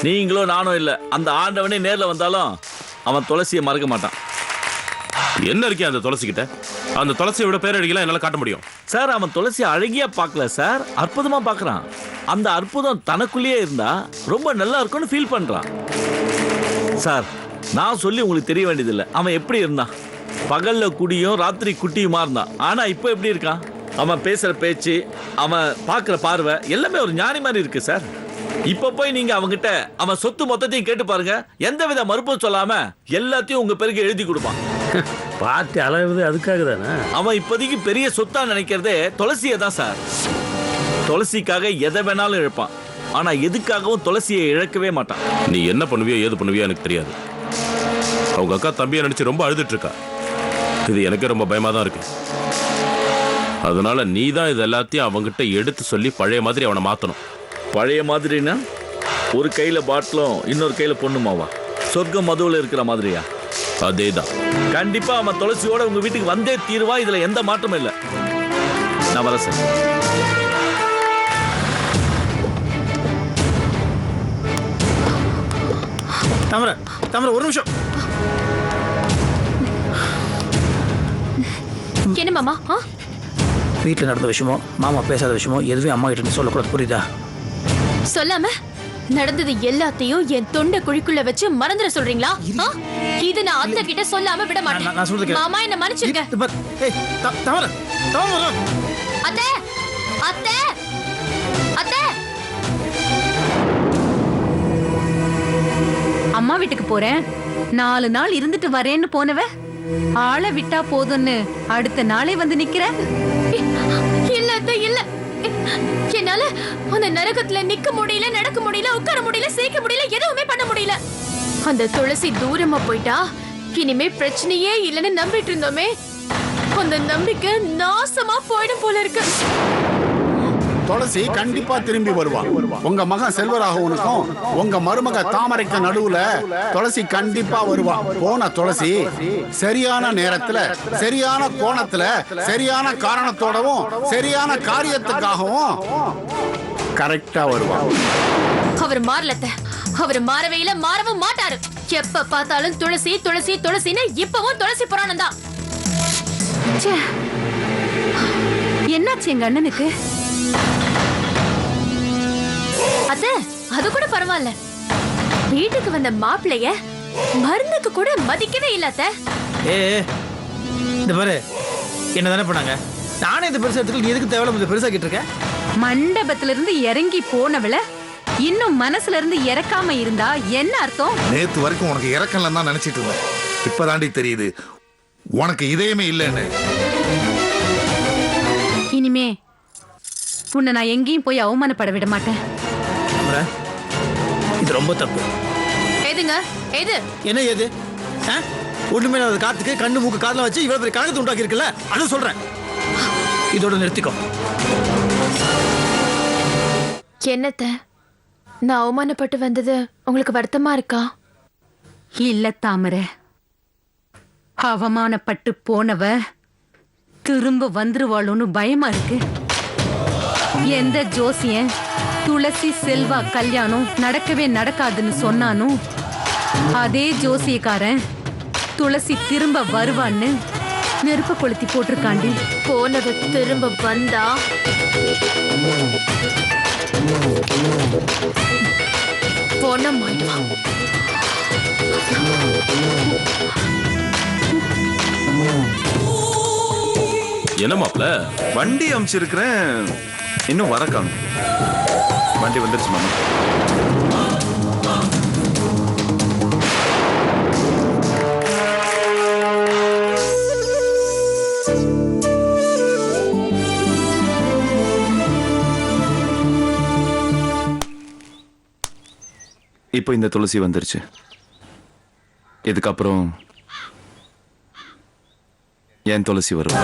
நீங்களும் நானும் இல்ல, அந்த ஆண்டவனே நேர்ல வந்தாலும் அவன் துளசியை மறக்க மாட்டான். என்ன இருக்கே அந்த துளசி கிட்ட? அந்த துளசியை விட பேரடிக்கலாம் என்னால காட்ட முடியும் சார். அவன் துளசி அழகியா பார்க்கல சார், அற்புதமா பார்க்கறான். அந்த அற்புதம் தனக்குள்ளேயே இருந்தா ரொம்ப நல்லா இருக்கும்னு ஃபீல் பண்றான் சார். நான் சொல்லி உங்களுக்கு தெரிய வேண்டியதில்லை. அவன் எப்படி இருந்தான்? பகல்ல குடியும் ராத்திரி குட்டியுமா இருந்தான். ஆனா இப்போ எப்படி இருக்கான்? அவன் பேசுற பேச்சு, அவன் பார்க்குற பார்வை எல்லாமே ஒரு ஞானி மாதிரி இருக்கு சார். இப்ப போய் நீங்க அவங்கிட்ட அவன் சொத்து மொத்தத்தையும் கேட்டு பாருங்க, எந்தவித மறுப்பும் சொல்லாம எல்லாத்தையும் உங்க பேருக்கு எழுதி கொடுப்பான். பார்ட்டி அளவுது அதுக்காக தானே. அவன் இப்போதைக்கு பெரிய சொத்தா நினைக்கிறதே துளசியை தான் சார். துளசிக்காக எதை வேணாலும் இழப்பான், ஆனா எதுக்காகவும் துளசியை இழக்கவே மாட்டான். நீ என்ன பண்ணுவியோ ஏது பண்ணுவியோ எனக்கு தெரியாது. அவங்க அக்கா தம்பியை நினைச்சு ரொம்ப அழுதுட்டு இருக்கா. இது எனக்கு ரொம்ப பயமா தான் இருக்கு. அதனால நீ தான் இது எல்லாத்தையும் அவங்கிட்ட எடுத்து சொல்லி பழைய மாதிரி அவனை மாத்தணும். பழைய மாதிரினா ஒரு கையில பாட்டிலும் இன்னொரு கையில பொண்ணுமாவா? சொர்க்கம் மதுவில் இருக்கிற மாதிரியா? அதேதான். கண்டிப்பா அவன் துளசியோட உங்க வீட்டுக்கு வந்தே தீருவா, இதுல எந்த மாற்றமும் இல்லை. நான் வரேன் சார். தாமரை, தாமரை ஒரு நிமிஷம். என்ன மாமா? வீட்டில் நடந்த விஷயமோ மாமா பேசாத விஷயமோ எதுவும் அம்மா கிட்ட சொல்லக்கூடாது, புரியுதா? சொல்லாம நடந்தது எல்லாத்தையும் என் தொண்டை குழிக்குள்ள வச்சு மறந்துட சொல்றீங்களா? இது நான் அத்தை கிட்ட சொல்லாம விட மாட்டேன். மாமா என்ன மன்னிச்சிருங்க. தாமரை, தாமரை. அத்தை, அத்தை, அத்தை. அம்மா வீட்டுக்கு போறேன், 4 நாள் இருந்துட்டு வரேன்னு போனவ ஆளை விட்டா போதும்னு அடுத்த நாளே வந்து நிக்கிற. இல்ல அத்தை, இல்ல. என்னால அந்த நரகத்துல நிக்க முடியல, நடக்க முடியல, உட்கார முடியல, சேர்க்க முடியல, எதுவுமே பண்ண முடியல. அந்த துளசி தூரமா போயிட்டா இனிமே பிரச்சனையே இல்லைன்னு நம்பிட்டு இருந்தோமே, அந்த நம்பிக்கை நாசமா போயிடும் போல இருக்கு. துளசி கண்டிப்பா திரும்பி வருவான். உங்க மகன் செல்வராகவனுக்கும் உங்க மருமக தாமரைக்கு நடுவுல துளசி கண்டிப்பா வருவான். போன துளசி சரியான நேரத்துல, சரியான கோணத்துல, சரியான காரணத்தோடவும் சரியான காரியத்துக்காகவும் கரெக்டா வருவான். அவர் மாறலத்த, அவர் மாறவே இல்ல, மாறவும் மாட்டாரு. எப்ப பார்த்தாலும் துளசி துளசி துளசின்னு இப்பவும் துளசி புராணம் தான். என்னாச்சு எங்க அண்ணனுக்கு? அத்தை, அது கூட பரவாயில்ல. வீட்டுக்கு வந்த மாப்பிளைய மருந்துக்கு கூட மதிக்கவே இல்ல அத்தை. இந்த பாரு, என்ன தானே பண்ணாங்க? நானே இந்த பெருசா எடுத்துக்கல, நீ எதுக்கு தேவையில்ல பெருசா கேட்டு இருக்க? மண்டபத்துல இருந்து இறங்கி போனவள இன்னும் மனசுல இருந்து இறக்காம இருந்தா என்ன அர்த்தம்? நேத்து வரைக்கும் உனக்கு இறக்கம்லாம் தான் நினைச்சிட்டு இருந்தேன். இப்பதாண்டி தெரியுது உனக்கு இதயமே இல்லைன்னு. இனிமே உன்னை நான் எங்கேயும் போய் அவமானப்பட விட மாட்டேன். இது ரொம்ப தப்பு. எதுங்க? எது? என்ன ஏது? ஒண்ணுமே நான் காத்துக்கு கண்ணு மூக்கு காதல வச்சு இவ்வளவு பெரிய கழகத்தை உண்டாக்கி இருக்குல்ல, அது சொல்றேன். இதோட நிறுத்திக்கோ. என்னத்த, நான் அவமானப்பட்டு வந்தது உங்களுக்கு வருத்தமா இருக்கா? இல்ல தாமரை, அவமானப்பட்டு போனவ திரும்ப வந்துருவாளோன்னு பயமா இருக்கு. எந்த ஜோசியன் துளசி செல்வா கல்யாணம் நடக்கவே நடக்காதுன்னு சொன்னானோ அதே ஜோசியக்காரன் துளசி திரும்ப வருவான்னு நெருப்ப கொளுத்தி போட்டிருக்காண்டி. போனது திரும்ப வந்தா போனம் ஆயிடுவான். என்ன மாப்ள? வண்டி அமைச்சிருக்கிறேன், இன்னும் வர காணும். வண்டி வந்துருச்சு மாமா. இப்போ இந்த துளசி வந்துருச்சு. இதுக்கப்புறம் என் துளசி வரும்.